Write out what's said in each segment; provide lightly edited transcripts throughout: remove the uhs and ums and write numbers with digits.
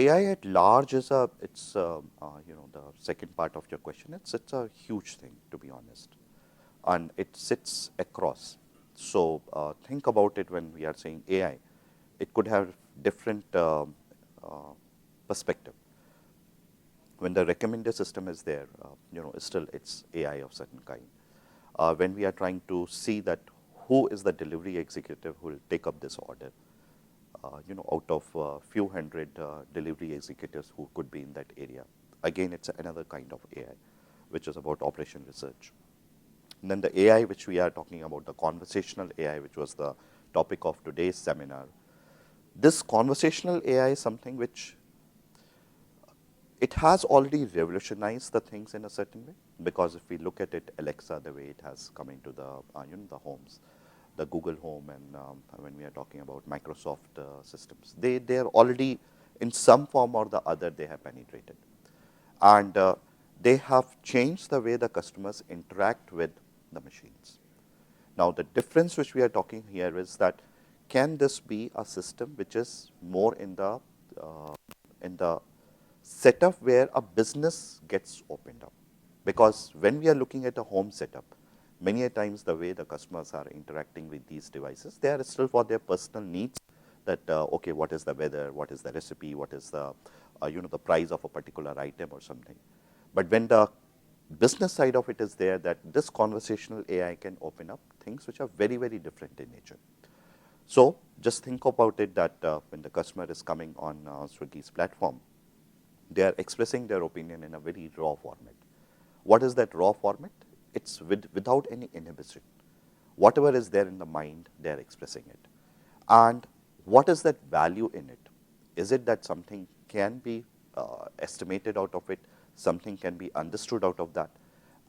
AI at large is the second part of your question. It's a huge thing, to be honest, and it sits across. So think about it when we are saying AI, it could have different uh, perspective. When the recommender system is there, still it's AI of certain kind. When we are trying to see that who is the delivery executive who will take up this order, out of few hundred delivery executives who could be in that area. Again, it's another kind of AI, which is about operation research. And then the AI which we are talking about, the conversational AI, which was the topic of today's seminar. This conversational AI is something which it has already revolutionized the things in a certain way, because if we look at it, Alexa, the way it has come into the the homes, the Google Home, and when we are talking about Microsoft systems, they are already in some form or the other they have penetrated, and they have changed the way the customers interact with the machines. Now, the difference which we are talking here is that can this be a system which is more in the setup where a business gets opened up? Because when we are looking at a home setup, many a times the way the customers are interacting with these devices, they are still for their personal needs. That okay, what is the weather, what is the recipe, what is the the price of a particular item or something. But when the business side of it is there, that this conversational AI can open up things which are very, very different in nature. So just think about it that when the customer is coming on Swiggy's platform, they are expressing their opinion in a very raw format. What is that raw format? It's without any inhibition. Whatever is there in the mind, they are expressing it. And what is that value in it? Is it that something can be estimated out of it, something can be understood out of that?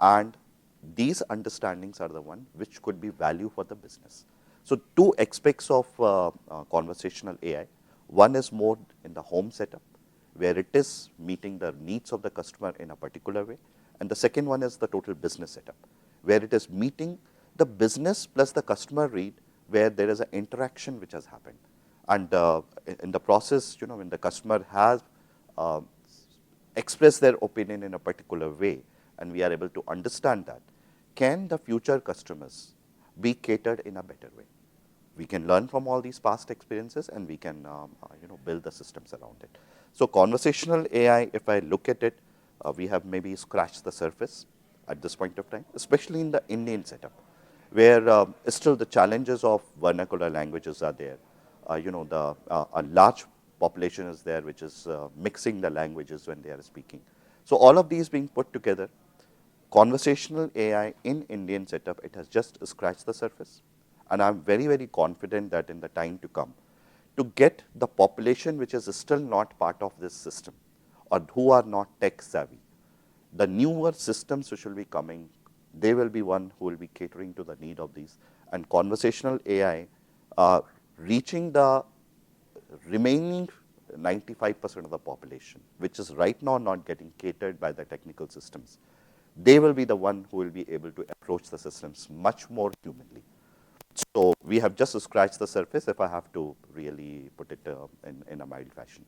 And these understandings are the one which could be value for the business. So two aspects of conversational AI. One is more in the home setup, where it is meeting the needs of the customer in a particular way. And the second one is the total business setup, where it is meeting the business plus the customer read, where there is an interaction which has happened. And in the process, when the customer has uh, expressed their opinion in a particular way, and we are able to understand that, can the future customers be catered in a better way? We can learn from all these past experiences, and we can build the systems around it. So conversational AI, if I look at it, we have maybe scratched the surface at this point of time, especially in the Indian setup, where still the challenges of vernacular languages are there. A large population is there which is mixing the languages when they are speaking. So all of these being put together, conversational AI in Indian setup, it has just scratched the surface. And I'm very, very confident that in the time to come, to get the population which is still not part of this system, or who are not tech savvy, the newer systems which will be coming, they will be one who will be catering to the need of these. And conversational AI reaching the remaining 95% of the population, which is right now not getting catered by the technical systems, they will be the one who will be able to approach the systems much more humanly. So we have just scratched the surface, if I have to really put it in a mild fashion.